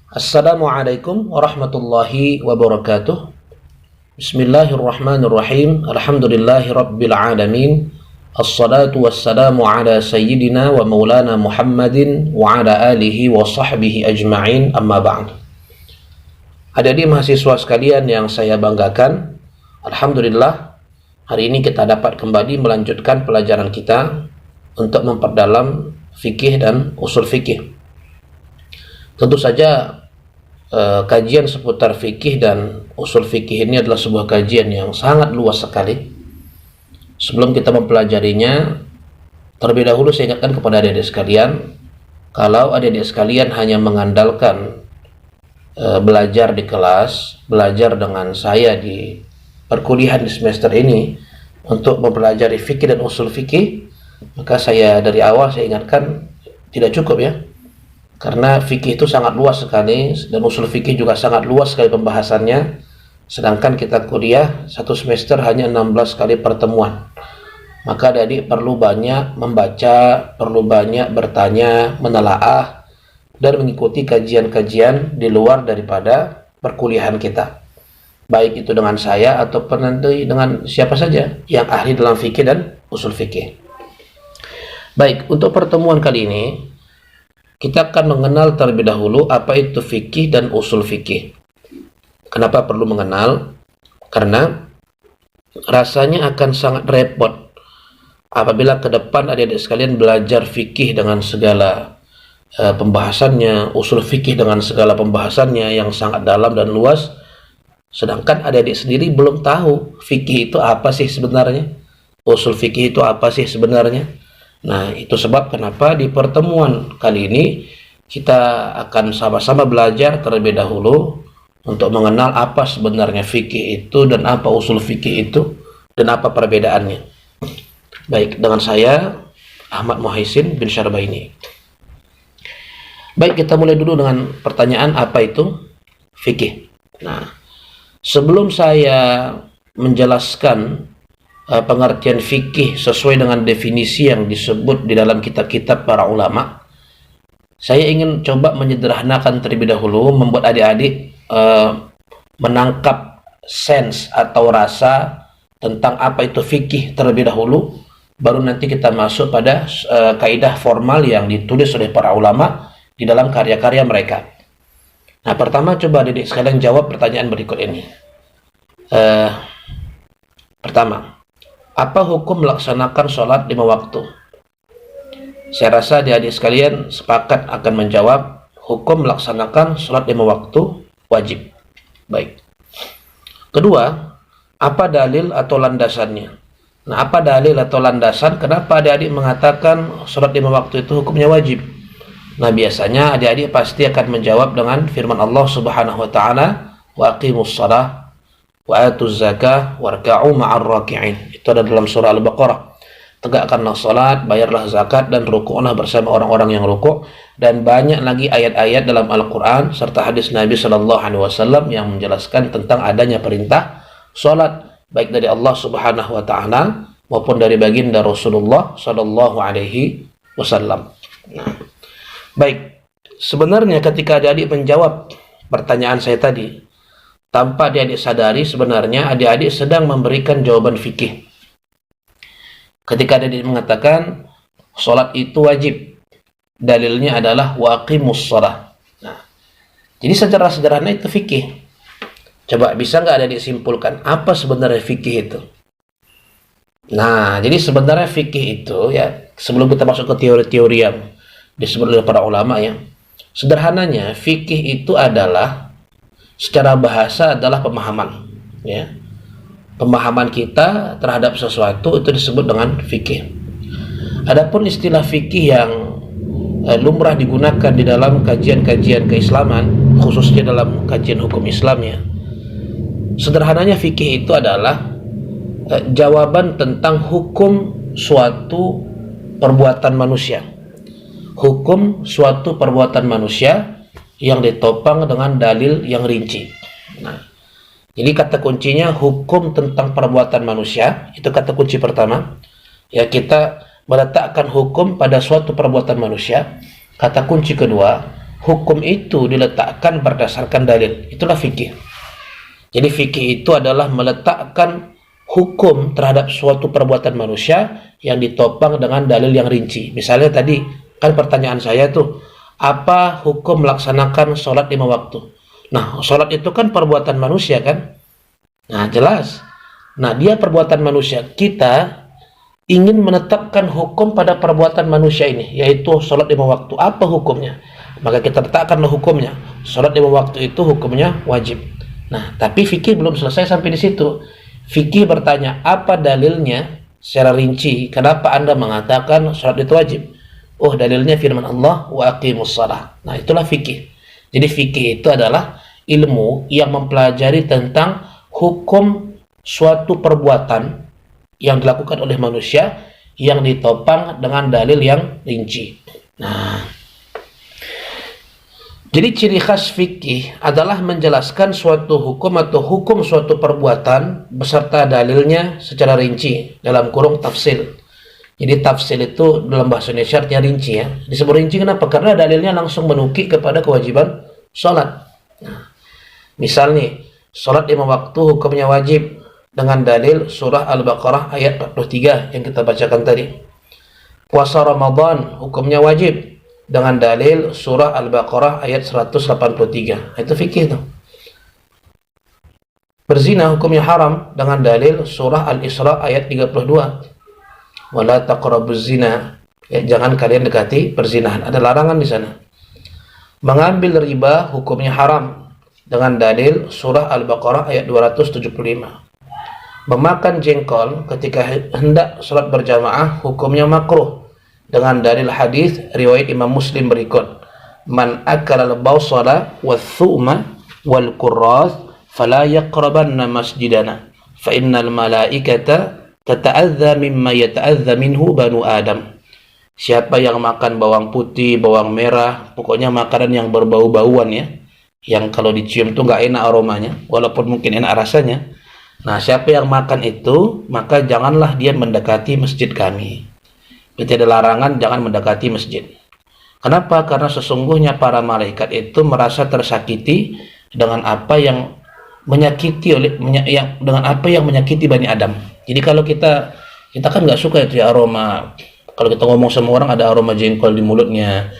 Assalamualaikum warahmatullahi wabarakatuh. Bismillahirrahmanirrahim. Alhamdulillahi rabbil alamin. Assalatu wassalamu ala sayyidina wa maulana Muhammadin wa ala alihi wa sahbihi ajma'in, amma ba'd. Adik-adik mahasiswa sekalian yang saya banggakan, alhamdulillah hari ini kita dapat kembali melanjutkan pelajaran kita untuk memperdalam fikih dan usul fikih. Tentu saja kajian seputar fikih dan usul fikih ini adalah sebuah kajian yang sangat luas sekali. Sebelum kita mempelajarinya, terlebih dahulu saya ingatkan kepada adik-adik sekalian, kalau adik-adik sekalian hanya mengandalkan belajar di kelas, belajar dengan saya di perkuliahan di semester ini untuk mempelajari fikih dan usul fikih, maka dari awal saya ingatkan tidak cukup ya. Karena fikih itu sangat luas sekali dan usul fikih juga sangat luas sekali pembahasannya. Sedangkan kita kuliah satu semester hanya 16 kali pertemuan. Maka adik perlu banyak membaca, perlu banyak bertanya, menelaah, dan mengikuti kajian-kajian di luar daripada perkuliahan kita. Baik itu dengan saya ataupun nanti dengan siapa saja yang ahli dalam fikih dan usul fikih. Baik, untuk pertemuan kali ini kita akan mengenal terlebih dahulu apa itu fikih dan usul fikih. Kenapa perlu mengenal? Karena rasanya akan sangat repot apabila ke depan adik-adik sekalian belajar fikih dengan segala pembahasannya, usul fikih dengan segala pembahasannya yang sangat dalam dan luas, sedangkan adik-adik sendiri belum tahu fikih itu apa sih sebenarnya, usul fikih itu apa sih sebenarnya. Nah, itu sebab kenapa di pertemuan kali ini kita akan sama-sama belajar terlebih dahulu untuk mengenal apa sebenarnya fikih itu dan apa usul fikih itu dan apa perbedaannya. Baik, dengan saya Ahmad Muhaisin bin Syarbaini. Baik, kita mulai dulu dengan pertanyaan apa itu fikih. Nah, sebelum saya menjelaskan pengertian fikih sesuai dengan definisi yang disebut di dalam kitab-kitab para ulama, saya ingin coba menyederhanakan terlebih dahulu, membuat adik-adik menangkap sense atau rasa tentang apa itu fikih terlebih dahulu, baru nanti kita masuk pada kaidah formal yang ditulis oleh para ulama di dalam karya-karya mereka. Nah, pertama coba adik-adik sekalian jawab pertanyaan berikut ini. Pertama, apa hukum melaksanakan sholat 5 waktu? Saya rasa adik-adik sekalian sepakat akan menjawab hukum melaksanakan sholat 5 waktu wajib. Baik. Kedua, apa dalil atau landasannya? Nah, apa dalil atau landasan kenapa adik-adik mengatakan sholat 5 waktu itu hukumnya wajib? Nah, biasanya adik-adik pasti akan menjawab dengan firman Allah Subhanahu wa taala, wa aqimus shalah wa atuz zakah warka'u ma'ar raki'in. Itu ada dalam surah Al-Baqarah. Tegakkanlah salat, bayarlah zakat, dan rukuklah bersama orang-orang yang rukuk. Dan banyak lagi ayat-ayat dalam Al-Quran serta hadis Nabi Sallallahu Alaihi Wasallam yang menjelaskan tentang adanya perintah salat, baik dari Allah Subhanahu Wa Taala maupun dari baginda Rasulullah Sallallahu Alaihi Wasallam. Nah, baik, sebenarnya ketika adik-adik menjawab pertanyaan saya tadi, tanpa adik-adik sadari sebenarnya adik-adik sedang memberikan jawaban fikih. Ketika adik-adik mengatakan sholat itu wajib, dalilnya adalah waqimus shalah. Nah, jadi secara sederhana itu fikih. Coba bisa nggak adik-adik simpulkan apa sebenarnya fikih itu? Nah, jadi sebenarnya fikih itu ya, sebelum kita masuk ke teori-teori yang disebut oleh para ulama ya, sederhananya fikih itu adalah secara bahasa adalah pemahaman ya. Pemahaman kita terhadap sesuatu itu disebut dengan fikih. Adapun istilah fikih yang lumrah digunakan di dalam kajian-kajian keislaman, khususnya dalam kajian hukum Islam ya, sederhananya fikih itu adalah jawaban tentang hukum suatu perbuatan manusia. Hukum suatu perbuatan manusia yang ditopang dengan dalil yang rinci. Nah, jadi kata kuncinya hukum tentang perbuatan manusia, itu kata kunci pertama. Ya, kita meletakkan hukum pada suatu perbuatan manusia. Kata kunci kedua, hukum itu diletakkan berdasarkan dalil. Itulah fikih. Jadi fikih itu adalah meletakkan hukum terhadap suatu perbuatan manusia yang ditopang dengan dalil yang rinci. Misalnya tadi kan pertanyaan saya tuh, apa hukum melaksanakan sholat 5 waktu? Nah, sholat itu kan perbuatan manusia kan? Nah, jelas. Nah, dia perbuatan manusia. Kita ingin menetapkan hukum pada perbuatan manusia ini, yaitu sholat 5 waktu. Apa hukumnya? Maka kita letakkanlah hukumnya. Sholat 5 waktu itu hukumnya wajib. Nah, tapi fikih belum selesai sampai di situ. Fikih bertanya, apa dalilnya secara rinci? Kenapa Anda mengatakan sholat itu wajib? Oh, dalilnya firman Allah, wa aqimus shalah. Nah, itulah fikih. Jadi fikih itu adalah ilmu yang mempelajari tentang hukum suatu perbuatan yang dilakukan oleh manusia yang ditopang dengan dalil yang rinci. Nah, jadi ciri khas fikih adalah menjelaskan suatu hukum atau hukum suatu perbuatan beserta dalilnya secara rinci dalam kurung tafsil. Jadi tafsil itu dalam bahasa Indonesia artinya rinci ya. Disebut rinci kenapa? Karena dalilnya langsung menukik kepada kewajiban sholat. Nah, misal nih, sholat 5 waktu hukumnya wajib dengan dalil surah Al-Baqarah ayat 43 yang kita bacakan tadi. Puasa Ramadan hukumnya wajib dengan dalil surah Al-Baqarah ayat 183. Itu fikih tuh. Berzina hukumnya haram dengan dalil surah Al-Isra ayat 32. Wala taqrabuz zina. Ya, jangan kalian dekati perzinahan. Ada larangan di sana. Mengambil riba hukumnya haram dengan dalil surah Al-Baqarah ayat 275. Memakan jengkol ketika hendak sholat berjamaah hukumnya makruh dengan dalil hadis riwayat Imam Muslim berikut, man akala al-bawsala wath-thuma wal-qurras fala yaqrabanna masjidana fa innal malaikata tata'adza mimma yata'adza minhu banu adam. Siapa yang makan bawang putih, bawang merah, pokoknya makanan yang berbau-bauan ya, yang kalau dicium tuh nggak enak aromanya walaupun mungkin enak rasanya. Nah, siapa yang makan itu, maka janganlah dia mendekati masjid kami. Berarti ada larangan jangan mendekati masjid. Kenapa? Karena sesungguhnya para malaikat itu merasa tersakiti dengan apa yang menyakiti dengan apa yang menyakiti Bani Adam. Jadi kalau kita kan nggak suka itu ya aroma. Kalau kita ngomong sama orang ada aroma jengkol di mulutnya.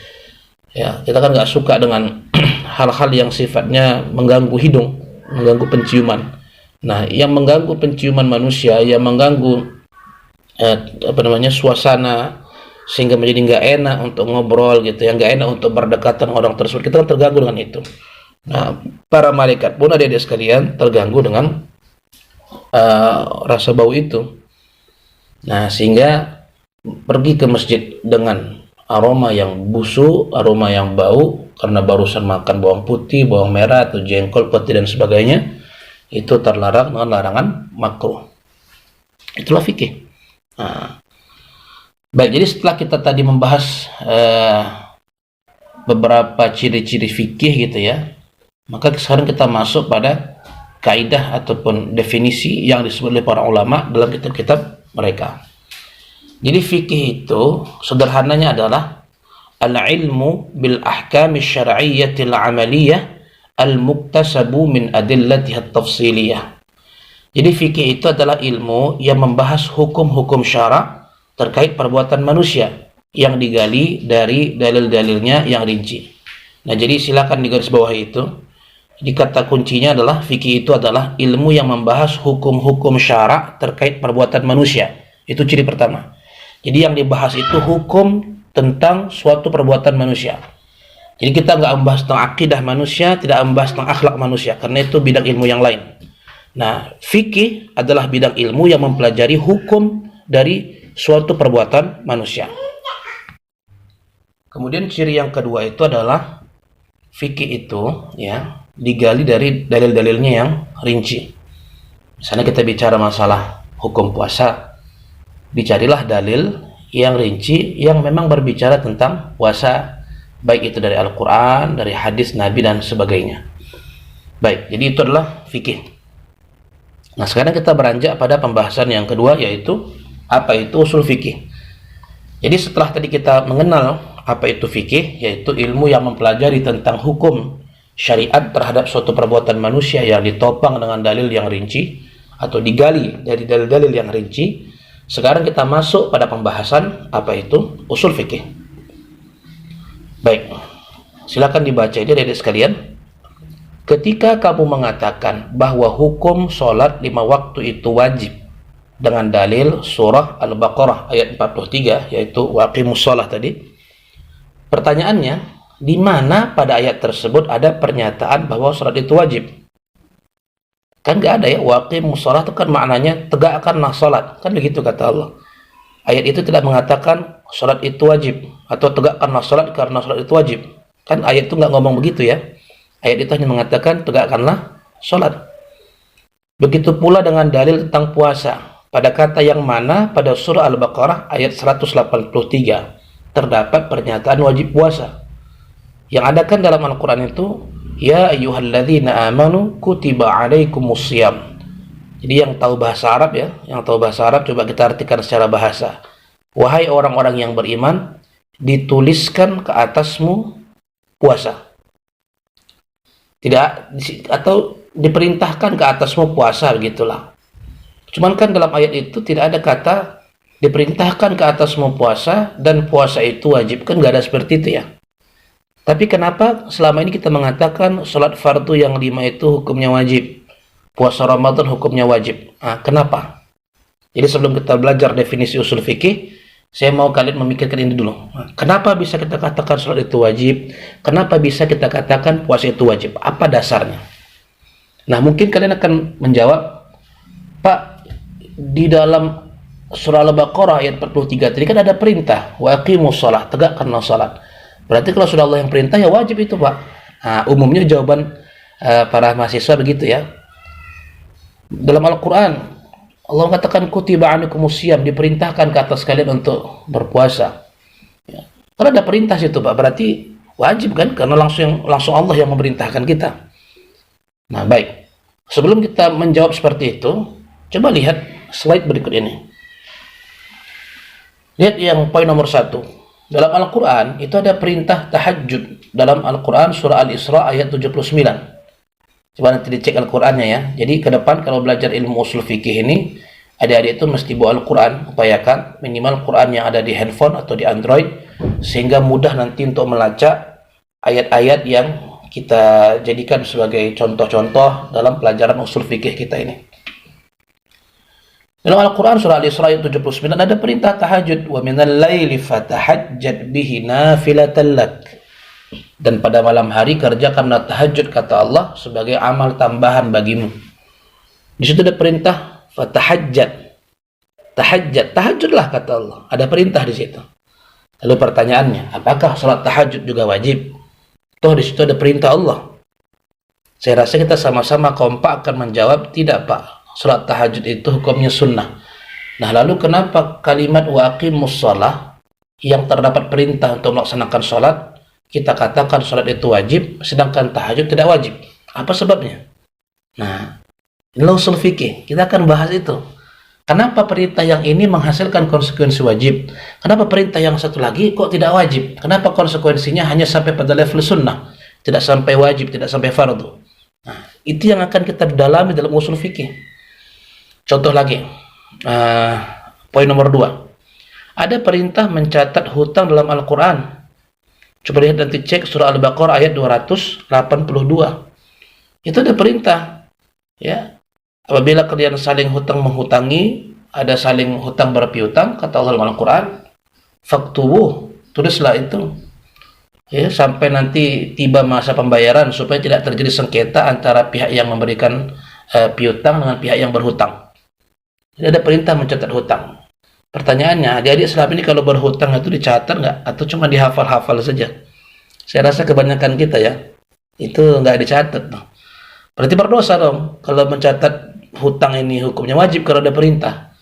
Ya, kita kan nggak suka dengan hal-hal yang sifatnya mengganggu hidung, mengganggu penciuman. Nah, yang mengganggu penciuman manusia, yang mengganggu suasana sehingga menjadi nggak enak untuk ngobrol gitu, yang nggak enak untuk berdekatan orang tersebut, kita kan terganggu dengan itu. Nah, para malaikat pun adik-adik sekalian terganggu dengan rasa bau itu. Nah, sehingga pergi ke masjid dengan aroma yang busuk, aroma yang bau karena barusan makan bawang putih, bawang merah atau jengkol, peti dan sebagainya. Itu terlarang dengan larangan makruh. Itulah fikih. Nah, baik, jadi setelah kita tadi membahas beberapa ciri-ciri fikih gitu ya, maka sekarang kita masuk pada kaidah ataupun definisi yang disebut oleh para ulama dalam kitab-kitab mereka. Jadi fikih itu sederhananya adalah al-ilmu bil ahkami syar'iyyatil amaliyah al-muktasabu min adillatiha tafsiliyah. Jadi fikih itu adalah ilmu yang membahas hukum-hukum syarak terkait perbuatan manusia yang digali dari dalil-dalilnya yang rinci. Nah, jadi silakan di garis bawah itu. Jadi kata kuncinya adalah fikih itu adalah ilmu yang membahas hukum-hukum syarak terkait perbuatan manusia. Itu ciri pertama. Jadi yang dibahas itu hukum tentang suatu perbuatan manusia. Jadi kita nggak membahas tentang akidah manusia, tidak membahas tentang akhlak manusia, karena itu bidang ilmu yang lain. Nah, fikih adalah bidang ilmu yang mempelajari hukum dari suatu perbuatan manusia. Kemudian ciri yang kedua itu adalah fikih itu ya digali dari dalil-dalilnya yang rinci. Misalnya kita bicara masalah hukum puasa, dicarilah dalil yang rinci yang memang berbicara tentang puasa, baik itu dari Al-Quran, dari hadis Nabi dan sebagainya. Baik, jadi itu adalah fikih. Nah, sekarang kita beranjak pada pembahasan yang kedua, yaitu apa itu usul fikih. Jadi setelah tadi kita mengenal Apa itu fikih? Yaitu ilmu yang mempelajari tentang hukum syariat terhadap suatu perbuatan manusia yang ditopang dengan dalil yang rinci atau digali dari dalil-dalil yang rinci. Sekarang kita masuk pada pembahasan apa itu usul fikih. Baik, silakan dibaca ini adik sekalian. Ketika kamu mengatakan bahwa hukum sholat 5 waktu itu wajib dengan dalil surah Al-Baqarah ayat 43, yaitu waqimus sholah tadi, pertanyaannya, di mana pada ayat tersebut ada pernyataan bahwa sholat itu wajib? Kan nggak ada ya, waqimus sholah itu kan maknanya tegakkanlah sholat, kan begitu kata Allah. Ayat itu tidak mengatakan sholat itu wajib atau tegakkanlah sholat karena sholat itu wajib. Kan ayat itu nggak ngomong begitu ya. Ayat itu hanya mengatakan tegakkanlah sholat. Begitu pula dengan dalil tentang puasa. Pada kata yang mana pada surah Al-Baqarah ayat 183 terdapat pernyataan wajib puasa. Yang ada kan dalam Al-Quran itu, ya ayyuhalladzina amanu kutiba alaikumusiyam. Jadi yang tahu bahasa Arab ya, yang tahu bahasa Arab coba kita artikan secara bahasa. Wahai orang-orang yang beriman, dituliskan ke atasmu puasa. Tidak, atau diperintahkan ke atasmu puasa, begitulah. Cuman kan dalam ayat itu tidak ada kata diperintahkan ke atasmu puasa dan puasa itu wajib, kan nggak ada seperti itu ya. Tapi kenapa selama ini kita mengatakan sholat fardu yang 5 itu hukumnya wajib, puasa Ramadan hukumnya wajib? Nah, kenapa? Jadi sebelum kita belajar definisi usul fikih, saya mau kalian memikirkan ini dulu. Kenapa bisa kita katakan sholat itu wajib? Kenapa bisa kita katakan puasa itu wajib? Apa dasarnya? Nah, mungkin kalian akan menjawab, Pak, di dalam surah Al-Baqarah ayat 43 tadi kan ada perintah, wa aqimus shalah, tegakkanlah salat. Berarti kalau sudah Allah yang perintah ya wajib itu, Pak. Nah, umumnya jawaban para mahasiswa begitu ya. Dalam Al-Quran Allah katakan kutiba alaikumusiyam, diperintahkan ke atas kalian untuk berpuasa. Ya. Kalau ada perintah situ, Pak, berarti wajib kan? Karena langsung Allah yang memerintahkan kita. Nah, baik. Sebelum kita menjawab seperti itu, coba lihat slide berikut ini. Lihat yang poin nomor 1. Dalam Al-Quran itu ada perintah tahajud. Dalam Al-Quran surah Al-Isra ayat 79. Coba nanti dicek Al-Qurannya ya. Jadi ke depan kalau belajar ilmu usul fikih ini, adik-adik itu mesti bawa Al-Quran. Upayakan minimal Quran yang ada di handphone atau di Android, sehingga mudah nanti untuk melacak ayat-ayat yang kita jadikan sebagai contoh-contoh dalam pelajaran usul fikih kita ini. Dalam Al-Quran surah Al-Isra ayat 79 ada perintah tahajud. Wa minal laili fatahajjad bihi nafilatan lak. Dan pada malam hari kerjakanlah tahajud, kata Allah, sebagai amal tambahan bagimu. Di situ ada perintah fatahajjad. Tahajudlah, kata Allah. Ada perintah di situ. Lalu pertanyaannya, apakah salat tahajud juga wajib? Toh di situ ada perintah Allah. Saya rasa kita sama-sama kompak akan menjawab, tidak, Pak. Salat tahajud itu hukumnya sunnah. Nah, lalu kenapa kalimat wa aqimus shalah yang terdapat perintah untuk melaksanakan salat kita katakan salat itu wajib, sedangkan tahajud tidak wajib? Apa sebabnya? Nah, ini usul fikih. Kita akan bahas itu. Kenapa perintah yang ini menghasilkan konsekuensi wajib? Kenapa perintah yang satu lagi kok tidak wajib? Kenapa konsekuensinya hanya sampai pada level sunnah, tidak sampai wajib, tidak sampai fardu? Nah, itu yang akan kita dalami dalam usul fikih. Contoh lagi, poin nomor 2. Ada perintah mencatat hutang dalam Al-Quran. Coba lihat nanti cek surah Al-Baqarah ayat 282. Itu ada perintah. Ya, apabila kalian saling hutang menghutangi, ada saling hutang berpiutang, kata Allah dalam Al-Quran, faktubuh, tulislah itu. Ya, sampai nanti tiba masa pembayaran supaya tidak terjadi sengketa antara pihak yang memberikan piutang dengan pihak yang berhutang. Jadi ada perintah mencatat hutang. Pertanyaannya, adik-adik selama ini kalau berhutang itu dicatat nggak? Atau cuma dihafal-hafal saja? Saya rasa kebanyakan kita ya, itu nggak dicatat. Berarti berdosa dong. Kalau mencatat hutang ini hukumnya wajib kalau ada perintah.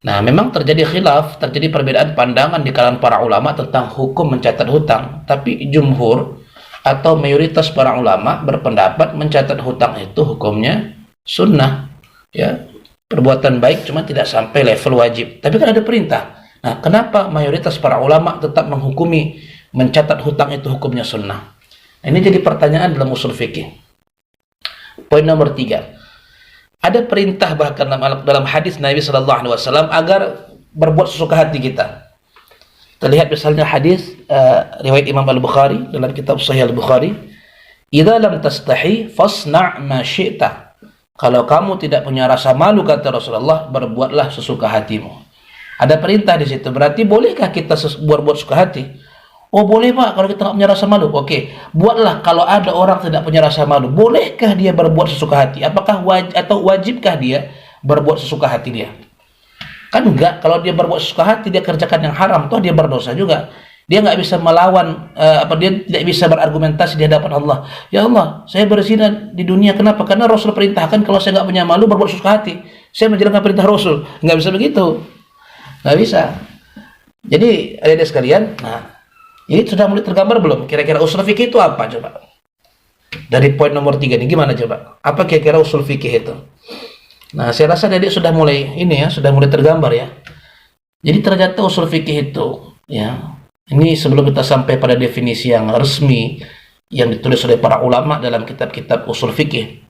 Nah, memang terjadi khilaf, terjadi perbedaan pandangan di kalangan para ulama tentang hukum mencatat hutang. Tapi jumhur atau mayoritas para ulama berpendapat mencatat hutang itu hukumnya sunnah. Ya, perbuatan baik cuma tidak sampai level wajib. Tapi kan ada perintah. Nah, kenapa mayoritas para ulama tetap menghukumi mencatat hutang itu hukumnya sunnah. Nah, ini jadi pertanyaan dalam usul fikih. Poin nomor 3. Ada perintah bahkan dalam hadis Nabi Shallallahu Alaihi Wasallam agar berbuat sesuka hati kita. Terlihat misalnya hadis riwayat Imam Al-Bukhari dalam kitab Sahih Al-Bukhari, "Idza lam tastahi fasna' ma syi'ta." Kalau kamu tidak punya rasa malu, kata Rasulullah, berbuatlah sesuka hatimu. Ada perintah di situ. Berarti bolehkah kita buat suka hati? Oh boleh Pak, kalau kita nggak punya rasa malu. Oke, buatlah. Kalau ada orang tidak punya rasa malu, bolehkah dia berbuat sesuka hati? Apakah wajibkah dia berbuat sesuka hati dia? Kan enggak. Kalau dia berbuat sesuka hati, dia kerjakan yang haram, toh dia berdosa juga. Dia nggak bisa melawan, dia tidak bisa berargumentasi di hadapan Allah. Ya Allah, saya berzina di dunia. Kenapa? Karena Rasul perintahkan kalau saya nggak punya malu berbuat sesuka hati. Saya menjalankan perintah Rasul. Nggak bisa begitu. Nggak bisa. Jadi adik-adik sekalian, nah ini sudah mulai tergambar belum? Kira-kira usul fikih itu apa coba? Dari poin nomor 3 ini gimana coba? Apa kira-kira usul fikih itu? Nah, saya rasa adik sudah mulai sudah mulai tergambar ya. Jadi ternyata usul fikih itu ya. Ini sebelum kita sampai pada definisi yang resmi yang ditulis oleh para ulama dalam kitab-kitab usul fikih.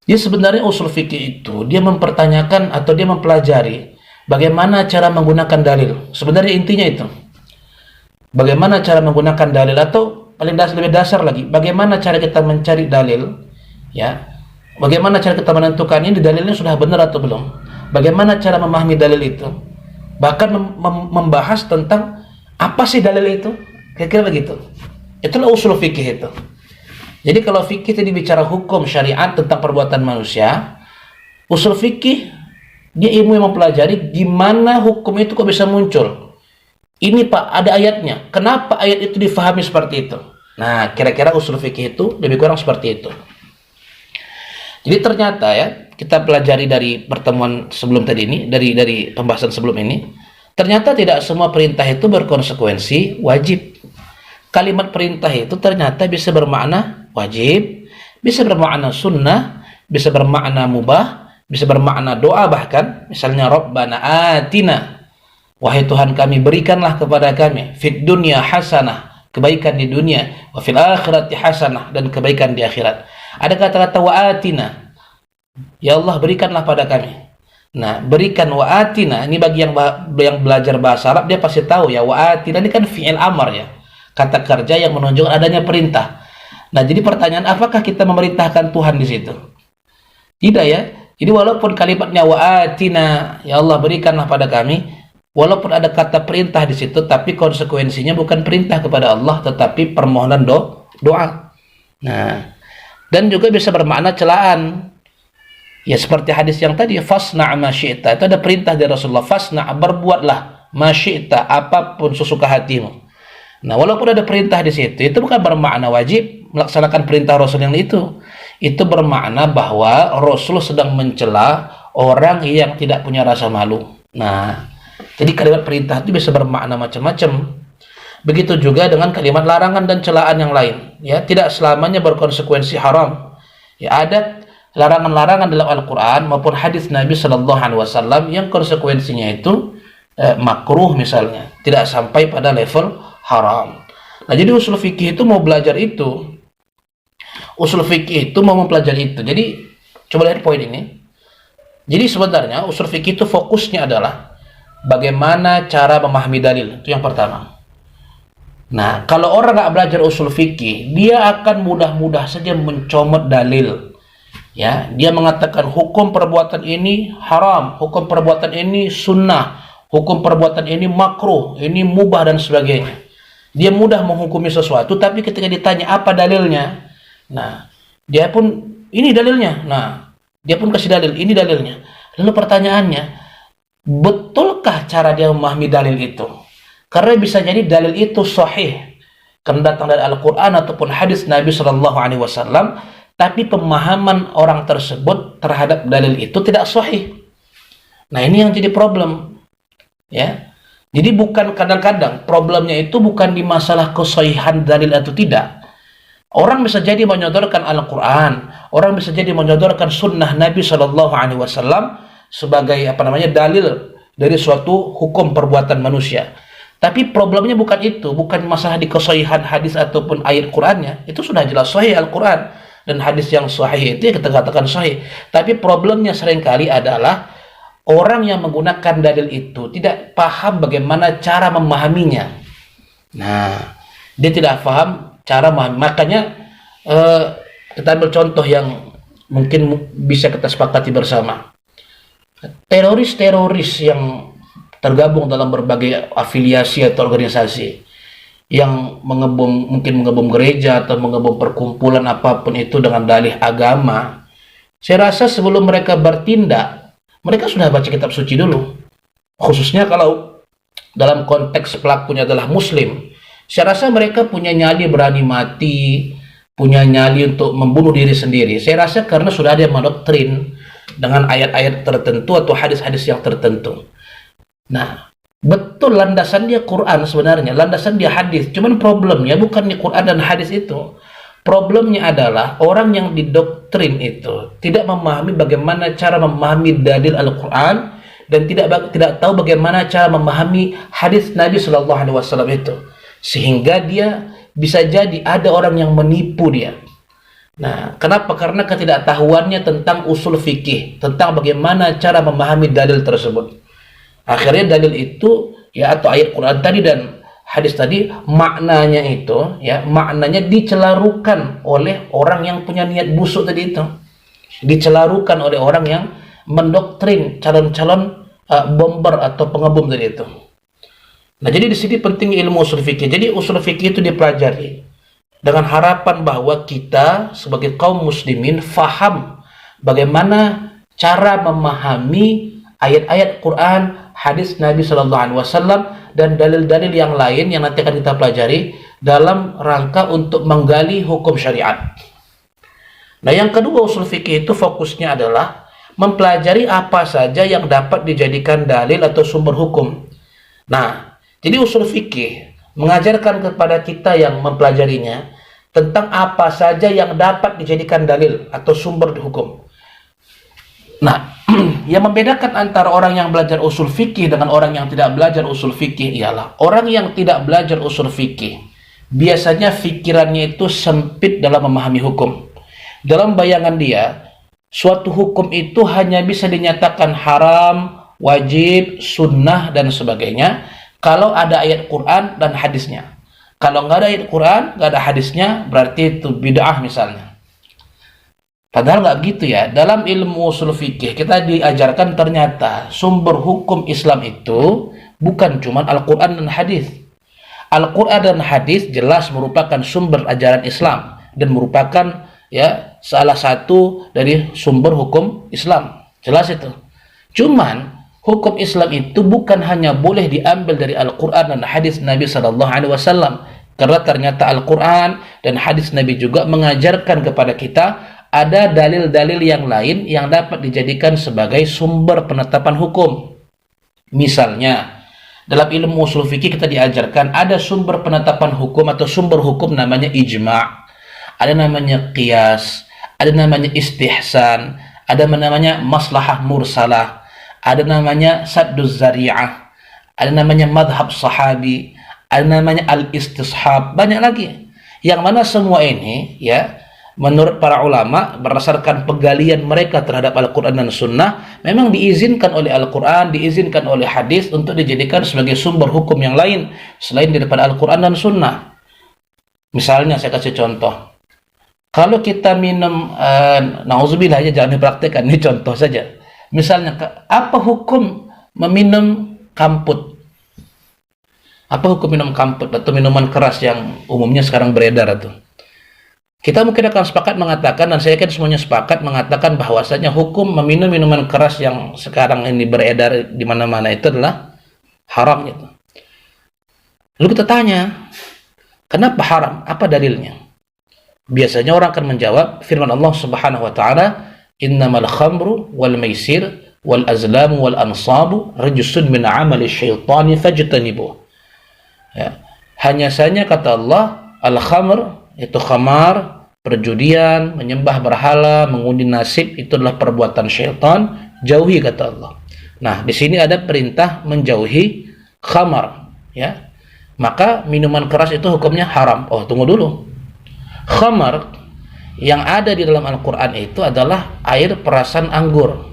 Dia sebenarnya usul fikih itu dia mempertanyakan atau dia mempelajari bagaimana cara menggunakan dalil. Sebenarnya intinya itu. Bagaimana cara menggunakan dalil, atau lebih dasar lagi, bagaimana cara kita mencari dalil, ya? Bagaimana cara kita menentukan ini dalilnya sudah benar atau belum? Bagaimana cara memahami dalil itu? Bahkan membahas tentang apa sih dalil itu? Kira-kira begitu. Itulah usul fikih itu. Jadi kalau fikih tadi bicara hukum syariat tentang perbuatan manusia, usul fikih dia ilmu yang mempelajari gimana hukum itu kok bisa muncul. Ini Pak, ada ayatnya. Kenapa ayat itu difahami seperti itu? Nah, kira-kira usul fikih itu lebih kurang seperti itu. Jadi ternyata ya, kita pelajari dari pertemuan sebelum tadi ini, dari pembahasan sebelum ini, ternyata tidak semua perintah itu berkonsekuensi wajib. Kalimat perintah itu ternyata bisa bermakna wajib, bisa bermakna sunnah, bisa bermakna mubah, bisa bermakna doa bahkan. Misalnya Rabbana atina, wahai Tuhan kami, berikanlah kepada kami fid dunya hasanah, kebaikan di dunia, wa fil akhirati hasanah, dan kebaikan di akhirat. Ada kata-kata wa atina, ya Allah berikanlah pada kami. Nah, berikan wa atina ini bagi yang belajar bahasa Arab, dia pasti tahu ya, wa atina ini kan fi'il amar ya, kata kerja yang menunjukkan adanya perintah. Nah, jadi pertanyaan, apakah kita memerintahkan Tuhan di situ? Tidak ya. Jadi walaupun kalimatnya wa atina, ya Allah berikanlah pada kami, walaupun ada kata perintah di situ, tapi konsekuensinya bukan perintah kepada Allah, tetapi permohonan doa. Nah, dan juga bisa bermakna celaan. Ya seperti hadis yang tadi, fasna' ma syi'ta. Itu ada perintah dari Rasulullah, fasna', berbuatlah ma syi'ta, apapun sesuka hatimu. Nah, walaupun ada perintah di situ, itu bukan bermakna wajib melaksanakan perintah Rasul yang itu. Itu bermakna bahwa Rasul sedang mencela orang yang tidak punya rasa malu. Nah, jadi kalimat perintah itu bisa bermakna macam-macam. Begitu juga dengan kalimat larangan dan celaan yang lain. Ya, tidak selamanya berkonsekuensi haram. Ya, ada larangan-larangan dalam Al-Quran maupun hadis Nabi Sallallahu Alaihi Wasallam yang konsekuensinya itu makruh misalnya, tidak sampai pada level haram. Nah, jadi usul fikih itu mau belajar itu. Usul fikih itu mau mempelajari itu. Jadi coba lihat poin ini. Jadi sebenarnya usul fikih itu fokusnya adalah bagaimana cara memahami dalil. Itu yang pertama. Nah, kalau orang nggak belajar usul fikih, dia akan mudah-mudah saja mencomot dalil. Ya, dia mengatakan hukum perbuatan ini haram, hukum perbuatan ini sunnah, hukum perbuatan ini makruh, ini mubah dan sebagainya. Dia mudah menghukumi sesuatu, tapi ketika ditanya apa dalilnya, nah, dia pun ini dalilnya. Nah, dia pun kasih dalil, ini dalilnya. Lalu pertanyaannya, betulkah cara dia memahami dalil itu? Karena bisa jadi dalil itu sahih, karena datang dari Al-Quran ataupun hadis Nabi Shallallahu Alaihi Wasallam, tapi pemahaman orang tersebut terhadap dalil itu tidak sahih. Nah, ini yang jadi problem. Ya, jadi bukan kadang-kadang problemnya itu bukan di masalah kesahihan dalil atau tidak. Orang bisa jadi menyodorkan Al-Quran, orang bisa jadi menyodorkan Sunnah Nabi Shallallahu Alaihi Wasallam sebagai dalil dari suatu hukum perbuatan manusia. Tapi problemnya bukan itu, bukan masalah di kesahihan hadis ataupun ayat Qur'annya. Itu sudah jelas sahih Al-Qur'an dan hadis yang sahih itu ya kita katakan sahih. Tapi problemnya seringkali adalah orang yang menggunakan dalil itu tidak paham bagaimana cara memahaminya. Nah, dia tidak paham cara memahami. Makanya kita ambil contoh yang mungkin bisa kita sepakati bersama. Teroris-teroris yang tergabung dalam berbagai afiliasi atau organisasi yang mungkin mengebom gereja atau mengebom perkumpulan apapun itu dengan dalih agama, saya rasa sebelum mereka bertindak, mereka sudah baca kitab suci dulu. Khususnya kalau dalam konteks pelakunya adalah muslim, saya rasa mereka punya nyali berani mati, punya nyali untuk membunuh diri sendiri. Saya rasa karena sudah ada yang mendoktrin dengan ayat-ayat tertentu atau hadis-hadis yang tertentu. Nah, betul landasan dia Quran sebenarnya, landasan dia hadis. Cuman problemnya bukan di Quran dan hadis itu. Problemnya adalah orang yang didoktrin itu tidak memahami bagaimana cara memahami dalil Al-Quran dan tidak tahu bagaimana cara memahami hadis Nabi Shallallahu Alaihi Wasallam itu, sehingga dia bisa jadi ada orang yang menipu dia. Nah, kenapa? Karena ketidaktahuannya tentang usul fikih, tentang bagaimana cara memahami dalil tersebut. Akhirnya dalil itu ya atau ayat Quran tadi dan hadis tadi maknanya itu ya maknanya dicelarukan oleh orang yang punya niat busuk tadi itu. Dicelarukan oleh orang yang mendoktrin calon-calon bomber atau pengebom tadi itu. Nah, jadi di sini penting ilmu usul fikih. Jadi usul fikih itu dipelajari dengan harapan bahwa kita sebagai kaum muslimin faham bagaimana cara memahami ayat-ayat Quran, hadis Nabi Shallallahu Alaihi Wasallam dan dalil-dalil yang lain yang nanti akan kita pelajari dalam rangka untuk menggali hukum syariat. Nah, yang kedua usul fikih itu fokusnya adalah mempelajari apa saja yang dapat dijadikan dalil atau sumber hukum. Nah, jadi usul fikih mengajarkan kepada kita yang mempelajarinya tentang apa saja yang dapat dijadikan dalil atau sumber hukum. Nah, yang membedakan antara orang yang belajar usul fikih dengan orang yang tidak belajar usul fikih ialah orang yang tidak belajar usul fikih biasanya pikirannya itu sempit dalam memahami hukum. Dalam bayangan dia, suatu hukum itu hanya bisa dinyatakan haram, wajib, sunnah, dan sebagainya kalau ada ayat Quran dan hadisnya. Kalau nggak ada ayat Quran, nggak ada hadisnya, berarti itu bid'ah misalnya. Padahal nggak begitu ya. Dalam ilmu usul fikih kita diajarkan ternyata sumber hukum Islam itu bukan cuma Al-Quran dan hadis. Al-Quran dan hadis jelas merupakan sumber ajaran Islam dan merupakan ya salah satu dari sumber hukum Islam. Jelas itu. Cuman hukum Islam itu bukan hanya boleh diambil dari Al-Quran dan hadis Nabi Sallallahu Alaihi Wasallam, karena ternyata Al-Quran dan hadis Nabi juga mengajarkan kepada kita ada dalil-dalil yang lain yang dapat dijadikan sebagai sumber penetapan hukum. Misalnya, dalam ilmu usul fikih kita diajarkan ada sumber penetapan hukum atau sumber hukum namanya ijma', ada namanya qiyas, ada namanya istihsan, ada namanya maslahah mursalah, ada namanya sadduz zari'ah, ada namanya madhab sahabi, ada namanya al-istishab, banyak lagi. Yang mana semua ini ya menurut para ulama berdasarkan penggalian mereka terhadap Al-Quran dan Sunnah memang diizinkan oleh Al-Quran, diizinkan oleh hadis untuk dijadikan sebagai sumber hukum yang lain selain daripada Al-Quran dan Sunnah. Misalnya saya kasih contoh, kalau kita minum nauzubillah aja, jangan dipraktekkan, ini contoh saja. Misalnya apa hukum meminum kamput? Apa hukum minum kamput atau minuman keras yang umumnya sekarang beredar itu? Kita mungkin akan sepakat mengatakan, dan saya yakin semuanya sepakat mengatakan bahwasanya hukum meminum minuman keras yang sekarang ini beredar di mana-mana itu adalah haram gitu. Lalu kita tanya, kenapa haram? Apa dalilnya? Biasanya orang akan menjawab firman Allah Subhanahu wa taala, "Innamal khamru wal maisir wal azlamu wal ansabu rajsun min 'amali syaitani fajtanibuh." Ya. Hanya saja kata Allah, al-khamr itu khamar, perjudian, menyembah berhala, mengundi nasib, itu adalah perbuatan syaitan, jauhi kata Allah. Nah, di sini ada perintah menjauhi khamar, ya. maka minuman keras itu hukumnya haram. Oh, tunggu dulu. Khamar yang ada di dalam Al-Quran itu adalah air perasan anggur.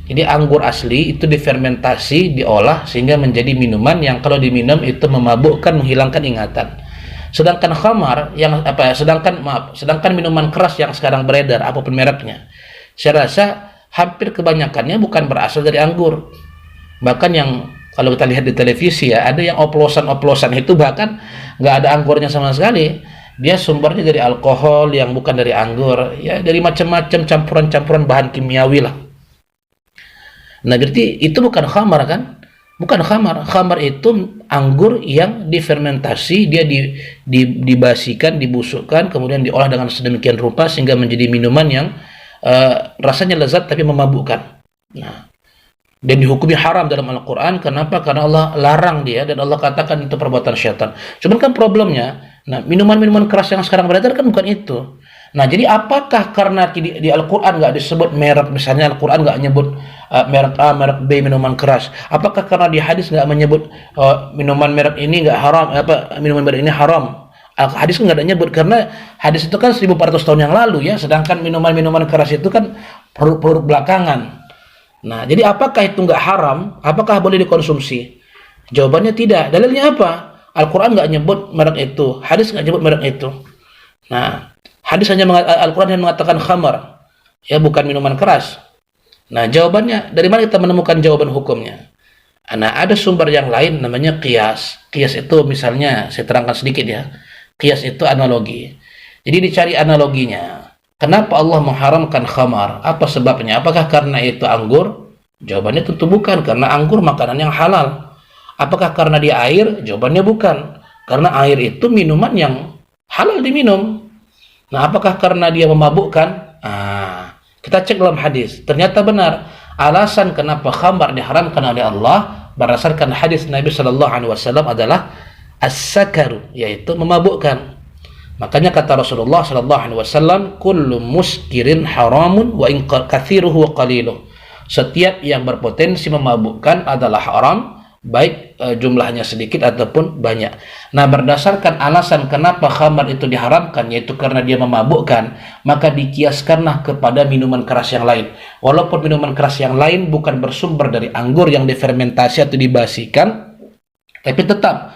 Jadi anggur asli itu difermentasi, diolah sehingga menjadi minuman yang kalau diminum itu memabukkan, menghilangkan ingatan. Sedangkan khamar yang sedangkan minuman keras yang sekarang beredar apapun mereknya, saya rasa hampir kebanyakannya bukan berasal dari anggur. Bahkan yang kalau kita lihat di televisi ya, ada yang oplosan-oplosan itu bahkan nggak ada anggurnya sama sekali. Dia sumbernya dari alkohol yang bukan dari anggur, ya dari macam-macam campuran-campuran bahan kimiawi lah. Nah, berarti itu bukan khamar kan? Bukan khamar. Khamar itu anggur yang difermentasi, dia dibasikan, dibusukkan, kemudian diolah dengan sedemikian rupa sehingga menjadi minuman yang rasanya lezat tapi memabukkan. Nah, dan dihukumi haram dalam Al-Quran. Kenapa? Karena Allah larang dia dan Allah katakan itu perbuatan syaitan. Cuman kan problemnya, nah minuman-minuman keras yang sekarang beredar kan bukan itu. Nah, jadi apakah karena di Al-Quran nggak disebut merek, misalnya Al-Quran nggak nyebut merek A, merek B minuman keras, apakah karena di hadis nggak menyebut minuman merek ini nggak haram, minuman merek ini haram? Hadis nggak ada nyebut, karena hadis itu kan 1400 tahun yang lalu ya, sedangkan minuman-minuman keras itu kan produk belakangan. Nah, jadi apakah itu nggak haram? Apakah boleh dikonsumsi? Jawabannya tidak. Dalilnya apa? Al-Quran nggak nyebut merek itu, hadis nggak nyebut merek itu. Nah, hadis hanya Al-Quran yang mengatakan khamar, ya bukan minuman keras. Nah, jawabannya dari mana kita menemukan jawaban hukumnya? Nah, ada sumber yang lain namanya qiyas. Qiyas itu misalnya, saya terangkan sedikit ya. Qiyas itu analogi. Jadi dicari analoginya. Kenapa Allah mengharamkan khamar? Apa sebabnya? Apakah karena itu anggur? Jawabannya tentu bukan, karena anggur makanan yang halal. Apakah karena dia air? Jawabannya bukan, karena air itu minuman yang halal diminum. Nah, apakah karena dia memabukkan? Kita cek dalam hadis. Ternyata benar. Alasan kenapa khamar diharamkan oleh Allah berdasarkan hadis Nabi Shallallahu Alaihi Wasallam adalah as-sakaru, yaitu memabukkan. Makanya kata Rasulullah Shallallahu Alaihi Wasallam, kullu muskirin haramun wa in kathiruhu wa qaliluh. Setiap yang berpotensi memabukkan adalah haram, baik jumlahnya sedikit ataupun banyak. Nah, berdasarkan alasan kenapa khamar itu diharamkan, yaitu karena dia memabukkan, maka dikiaskanlah kepada minuman keras yang lain. Walaupun minuman keras yang lain bukan bersumber dari anggur yang difermentasi atau dibasikan, tapi tetap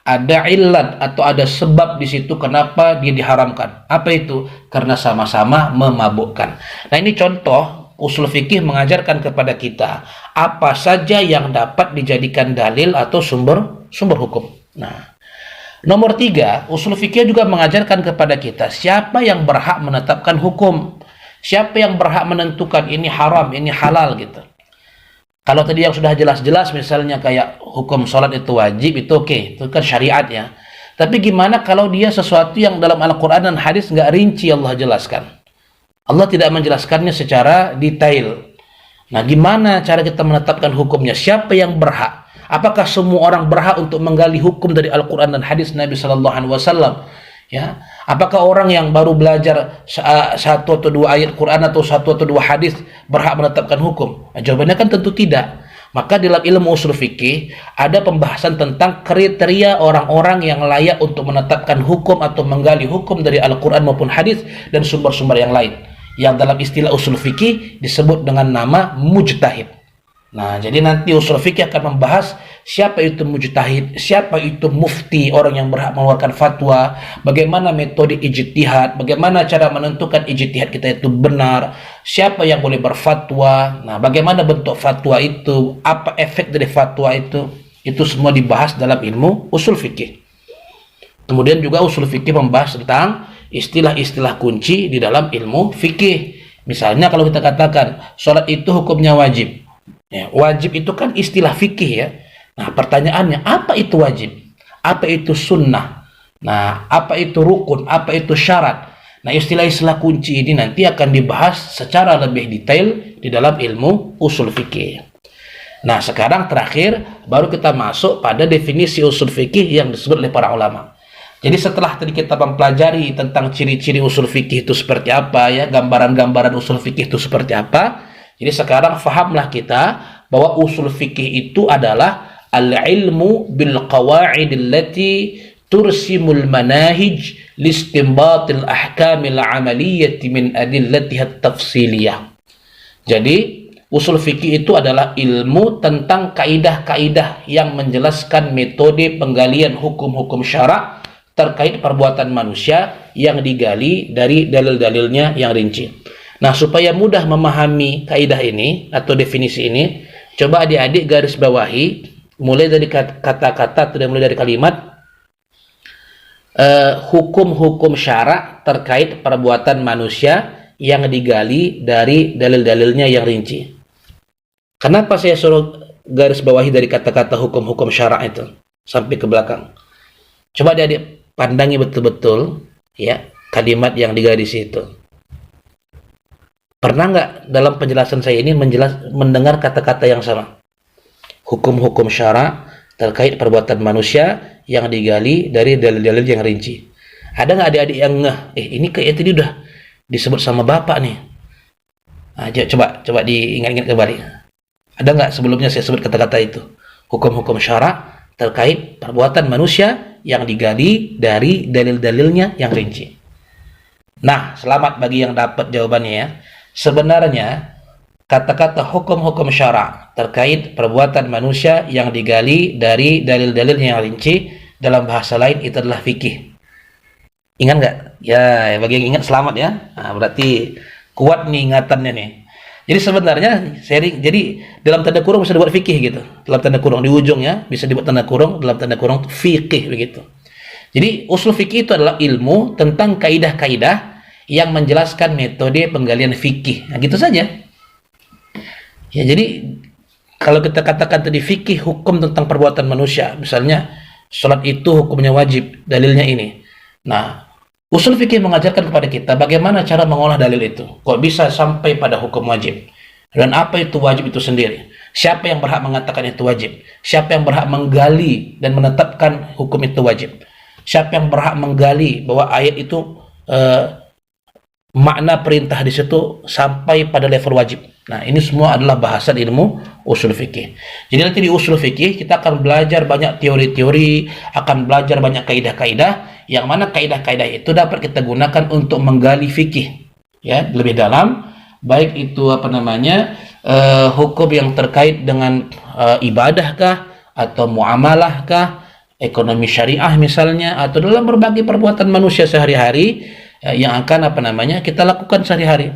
ada illat atau ada sebab di situ kenapa dia diharamkan. Apa itu? Karena sama-sama memabukkan. Nah, ini contoh usul fikih mengajarkan kepada kita apa saja yang dapat dijadikan dalil atau sumber hukum. Nah, nomor 3, usul fikih juga mengajarkan kepada kita siapa yang berhak menetapkan hukum, siapa yang berhak menentukan ini haram, ini halal gitu. Kalau tadi yang sudah jelas-jelas misalnya kayak hukum sholat itu wajib, itu oke, itu kan syariat ya. Tapi gimana kalau dia sesuatu yang dalam Al-Quran dan hadis nggak rinci Allah jelaskan? Allah tidak menjelaskannya secara detail. Nah, gimana cara kita menetapkan hukumnya? Siapa yang berhak? Apakah semua orang berhak untuk menggali hukum dari Al-Quran dan hadis Nabi Sallallahu Alaihi Wasallam? Ya, apakah orang yang baru belajar satu atau dua ayat Quran atau satu atau dua hadis berhak menetapkan hukum? Nah, jawabannya kan tentu tidak. Maka dalam ilmu usul fikih ada pembahasan tentang kriteria orang-orang yang layak untuk menetapkan hukum atau menggali hukum dari Al-Quran maupun hadis dan sumber-sumber yang lain, yang dalam istilah usul fikih disebut dengan nama mujtahid. Nah, jadi nanti usul fikih akan membahas siapa itu mujtahid, siapa itu mufti, orang yang berhak mengeluarkan fatwa, bagaimana metode ijtihad, bagaimana cara menentukan ijtihad kita itu benar, siapa yang boleh berfatwa, nah bagaimana bentuk fatwa itu, apa efek dari fatwa itu semua dibahas dalam ilmu usul fikih. Kemudian juga usul fikih membahas tentang istilah-istilah kunci di dalam ilmu fikih. Misalnya kalau kita katakan sholat itu hukumnya wajib. Ya, wajib itu kan istilah fikih ya. Nah, pertanyaannya apa itu wajib? Apa itu sunnah? Nah, apa itu rukun? Apa itu syarat? Nah, istilah-istilah kunci ini nanti akan dibahas secara lebih detail di dalam ilmu usul fikih. Nah, sekarang terakhir baru kita masuk pada definisi usul fikih yang disebut oleh para ulama. Jadi setelah tadi kita mempelajari tentang ciri-ciri usul fikih itu seperti apa ya, gambaran-gambaran usul fikih itu seperti apa. Jadi sekarang fahamlah kita bahwa usul fikih itu adalah al-ilmu bil qawa'id allati tursimul manahij listinbatil ahkamil amaliyyati min adillatiha tafsiliyah. Jadi usul fikih itu adalah ilmu tentang kaidah-kaidah yang menjelaskan metode penggalian hukum-hukum syarak terkait perbuatan manusia yang digali dari dalil-dalilnya yang rinci. Nah, supaya mudah memahami kaidah ini atau definisi ini, coba adik-adik garis bawahi mulai dari kata-kata atau mulai dari kalimat hukum-hukum syarak terkait perbuatan manusia yang digali dari dalil-dalilnya yang rinci. Kenapa saya suruh garis bawahi dari kata-kata hukum-hukum syarak itu sampai ke belakang? Coba adik-adik pandangi betul-betul ya kalimat yang digaris itu. Pernah nggak dalam penjelasan saya ini mendengar kata-kata yang sama? Hukum-hukum syarak terkait perbuatan manusia yang digali dari dalil-dalil yang rinci. Ada nggak adik-adik yang ngeh? Ini kayak tadi udah disebut sama bapak nih. Nah, coba diingat-ingat kembali. Ada nggak sebelumnya saya sebut kata-kata itu? Hukum-hukum syarak terkait perbuatan manusia yang digali dari dalil-dalilnya yang rinci. Nah, selamat bagi yang dapat jawabannya ya. Sebenarnya kata-kata hukum-hukum syarak terkait perbuatan manusia yang digali dari dalil-dalil yang rinci dalam bahasa lain itu adalah fikih. Ingat nggak? Ya, bagi yang ingat selamat ya. Nah, berarti kuat nih ingatannya nih. Jadi sebenarnya jadi dalam tanda kurung bisa dibuat fikih gitu. Dalam tanda kurung di ujungnya bisa dibuat tanda kurung, dalam tanda kurung fikih begitu. Jadi usul fikih itu adalah ilmu tentang kaidah-kaidah yang menjelaskan metode penggalian fikih. Nah, gitu saja. Ya, jadi kalau kita katakan tadi fikih hukum tentang perbuatan manusia, misalnya salat itu hukumnya wajib, dalilnya ini. Nah, usul fikih mengajarkan kepada kita bagaimana cara mengolah dalil itu. Kok bisa sampai pada hukum wajib? Dan apa itu wajib itu sendiri? Siapa yang berhak mengatakan itu wajib? Siapa yang berhak menggali dan menetapkan hukum itu wajib? Siapa yang berhak menggali bahwa ayat itu makna perintah di situ sampai pada level wajib? Nah, ini semua adalah bahasan ilmu usul fikih. Jadi nanti di usul fikih kita akan belajar banyak teori-teori, akan belajar banyak kaidah-kaidah, yang mana kaidah-kaidah itu dapat kita gunakan untuk menggali fikih ya lebih dalam, baik itu hukum yang terkait dengan ibadahkah atau muamalahkah, ekonomi syariah misalnya, atau dalam berbagai perbuatan manusia sehari-hari yang akan kita lakukan sehari-hari.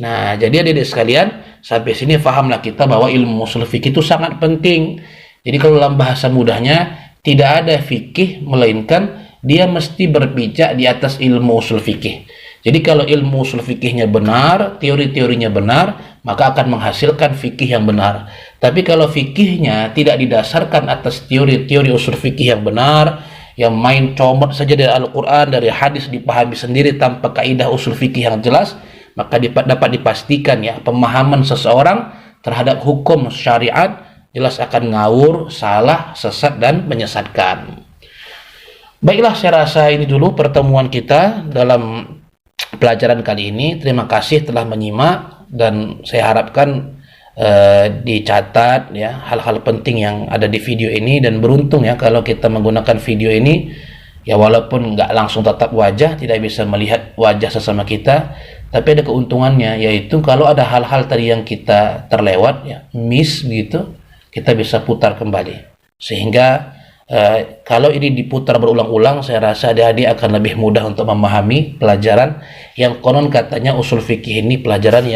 Nah, jadi adik-adik sekalian, sampai sini fahamlah kita bahwa ilmu usul fikih itu sangat penting. Jadi kalau dalam bahasa mudahnya, tidak ada fikih melainkan dia mesti berpijak di atas ilmu usul fikih. Jadi kalau ilmu usul fikihnya benar, teori-teorinya benar, maka akan menghasilkan fikih yang benar. Tapi kalau fikihnya tidak didasarkan atas teori-teori usul fikih yang benar, yang main comot saja dari Al-Quran, dari hadis dipahami sendiri tanpa kaidah usul fikih yang jelas, maka dapat dipastikan ya pemahaman seseorang terhadap hukum syariat jelas akan ngawur, salah, sesat dan menyesatkan. Baiklah, saya rasa ini dulu pertemuan kita dalam pelajaran kali ini. Terima kasih telah menyimak dan saya harapkan dicatat ya hal-hal penting yang ada di video ini, dan beruntung ya kalau kita menggunakan video ini ya walaupun nggak langsung tatap wajah, tidak bisa melihat wajah sesama kita, tapi ada keuntungannya, yaitu kalau ada hal-hal tadi yang kita terlewat ya miss gitu, kita bisa putar kembali sehingga kalau ini diputar berulang-ulang, saya rasa adik-adik akan lebih mudah untuk memahami pelajaran yang konon katanya usul fikih ini pelajaran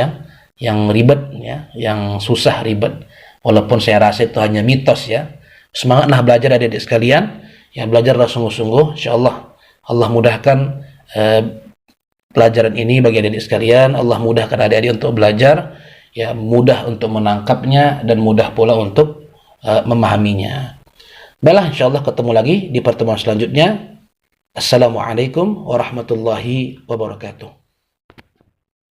yang ribet ya, yang susah ribet. Walaupun saya rasa itu hanya mitos ya. Semangatlah belajar adik-adik sekalian, ya belajarlah sungguh-sungguh. Insyaallah Allah mudahkan pelajaran ini bagi adik-adik sekalian. Allah mudahkan adik-adik untuk belajar, ya mudah untuk menangkapnya dan mudah pula untuk memahaminya. Baiklah, insyaallah ketemu lagi di pertemuan selanjutnya. Assalamualaikum warahmatullahi wabarakatuh.